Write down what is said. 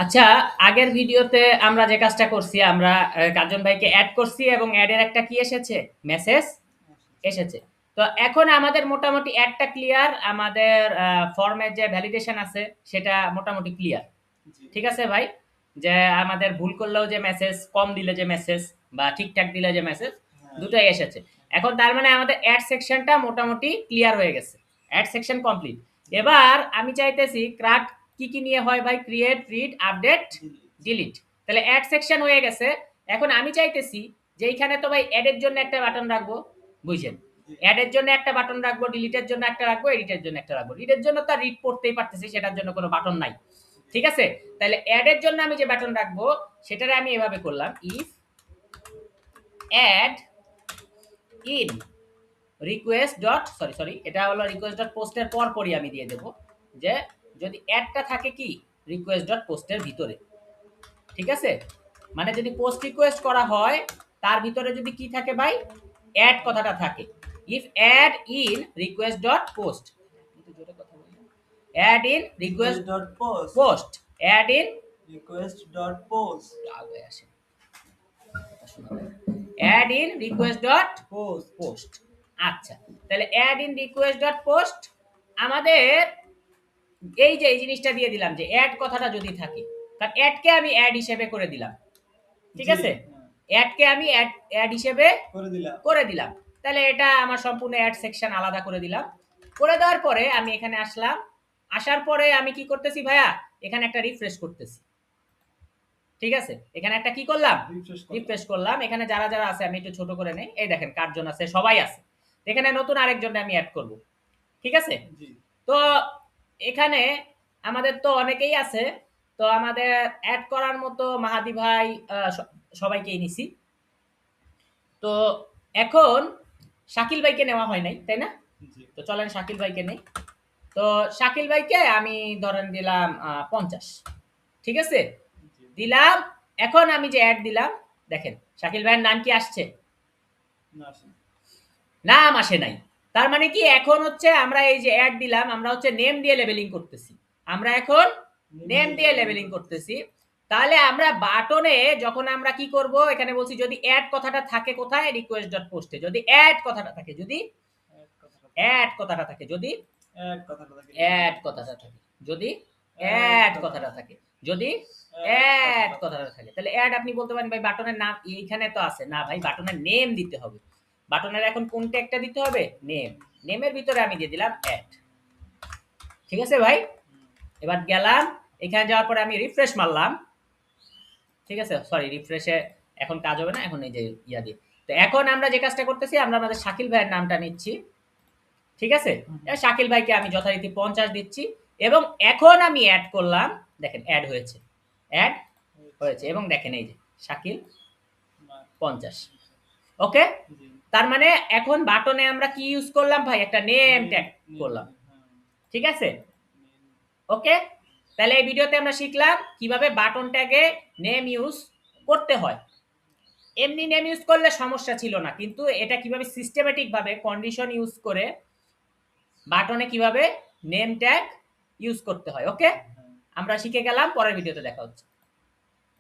আচ্ছা, আগের ভিডিওতে আমরা যে কাজটা করছি, আমরা কার্জন ভাইকে এড করছি এবং এডের একটা কি এসেছে? মেসেজ এসেছে। তো এখন আমাদের মোটামুটি এডটা ক্লিয়ার। আমাদের ফর্মের যে ভ্যালিডেশন আছে সেটা মোটামুটি ক্লিয়ার। ঠিক আছে ভাই? যে আমাদের ভুল করলেও যে মেসেজ, কম দিলে যে মেসেজ বা ঠিকঠাক দিলে যে মেসেজ, দুটোই এসেছে। এখন তার মানে আমাদের অ্যাড সেকশনটা মোটামুটি ক্লিয়ার হয়ে গেছে। Add section complete. এবার আমি চাইতেছি ক্রাফট কি নিয়ে হয় ভাই? Create, read, update, delete. তাহলে অ্যাড সেকশন হয়ে গেছে। এখন আমি চাইতেছি যে এইখানে তো ভাই অ্যাডের জন্য একটা বাটন রাখবো, বুঝছেন? অ্যাডের জন্য একটা বাটন রাখবো, ডিলিটের জন্য একটা রাখবো, এডিটের জন্য একটা রাখবো। রিডের জন্য তো রিড পড়তেই পারতেছি, সেটার জন্য কোনো বাটন নাই। ঠিক আছে? তাহলে অ্যাডের জন্য আমি যে বাটন রাখবো সেটারে আমি এভাবে করলাম, if add in request dot sorry এটা হলো রিকোয়েস্ট ডট পোস্টের পরপরই আমি দিয়ে দেব যে যদি অ্যাডটা থাকে কি রিকোয়েস্ট ডট পোস্টের ভিতরে। ঠিক আছে? মানে যদি পোস্ট রিকোয়েস্ট করা হয় তার ভিতরে যদি কি থাকে ভাই? অ্যাড কথাটা থাকে। If add in request dot post, add in request dot post, add in request dot post আগে আসে, add in request dot post. আচ্ছা, তাহলে add in request dot post আমাদের এই যে এই জিনিসটা দিয়ে দিলাম যে অ্যাড কথাটা যদি থাকে, কারণ অ্যাডকে আমি অ্যাড হিসেবে করে দিলাম। ঠিক আছে? অ্যাডকে আমি অ্যাড হিসেবে করে দিলাম। তাহলে এটা আমার সম্পূর্ণ অ্যাড সেকশন আলাদা করে দিলাম। করে দেওয়ার পরে আমি এখানে আসলাম। আসার পরে আমি কি করতেছি ভাইয়া? এখানে একটা রিফ্রেশ করতেছি। ঠিক আছে? এখানে একটা কি করলাম? রিফ্রেশ করলাম। এখানে যারা যারা আছে আমি একটু ছোট করে নেই। এই দেখেন কার্জন আছে, সবাই আছে। এখানে নতুন আরেকজনকে আমি অ্যাড করব। ঠিক আছে? তো এখানে আমাদের তো অনেকেই আছে। তো আমাদের অ্যাড করার মতো মাহাদি ভাই সবাইকেই নিছি। তো এখন শাকিল ভাইকে নেওয়া হয় নাই, তাই না? তো চলেন শাকিল ভাইকে নেই। তো শাকিল ভাইকে আমি ধরেন দিলাম 50। ঠিক আছে? দিলাম। এখন আমি যে অ্যাড দিলাম, দেখেন শাকিল ভাইয়ের নাম কি আসছে? নাম আসে নাই। তার মানে কি এখন হচ্ছে আমরা এই যে অ্যাড দিলাম, আমরা হচ্ছে নেম দিয়ে লেবেলিং করতেছি। আমরা এখন নেম দিয়ে লেবেলিং করতেছি। তাহলে আমরা বাটনে যখন আমরা কি করব, এখানে বলছি যদি অ্যাড কথাটা থাকে কোথায়? রিকোয়েস্ট ডট পোস্টে। যদি অ্যাড কথাটা থাকে, যদি অ্যাড কথাটা থাকে, যদি অ্যাড কথাটা থাকে, যদি অ্যাড কথাটা থাকে, যদি অ্যাড কথাটা থাকে, তাহলে অ্যাড আপনি বলতে পারেন ভাই বাটনের নাম এইখানে তো আছে না ভাই, বাটনের নেম দিতে হবে। বাটনের এখন কোন ট্যাগটা দিতে হবে? নেম। নেমের ভিতরে আমি দিয়ে দিলাম অ্যাড। ঠিক আছে ভাই? এবার গেলাম, এখানে যাওয়ার পরে আমি রিফ্রেশ মারলাম। ঠিক আছে? সরি, রিফ্রেশে এখন কাজ হবে না, এখন এই যে ইয়া দিয়ে। তো এখন আমরা যে কাজটা করতেছি, আমরা আমাদের শাকিল ভাইয়ের নামটা নিচ্ছি। ঠিক আছে? শাকিল ভাইকে আমি যথারীতি 50 দিচ্ছি এবং এখন আমি অ্যাড করলাম। দেখেন অ্যাড হয়েছে, অ্যাড হয়েছে এবং দেখেন এই যে শাকিল 50। ওকে? তার মানে এখন বাটনে আমরা কি ইউজ করলাম ভাই? একটা নেম ট্যাগ করলাম। ঠিক আছে? ওকে? তাহলে এই ভিডিওতে আমরা শিখলাম কিভাবে বাটন ট্যাগে নেম ইউজ করতে হয়। এমনি নেম ইউজ করলে সমস্যা ছিল না, কিন্তু এটা কিভাবে সিস্টেমেটিক ভাবে কন্ডিশন ইউজ করে বাটনে কিভাবে নেম ট্যাগ ইউজ করতে হয়। ওকে? আমরা শিখে গেলাম। পরের ভিডিওতে দেখা হচ্ছে।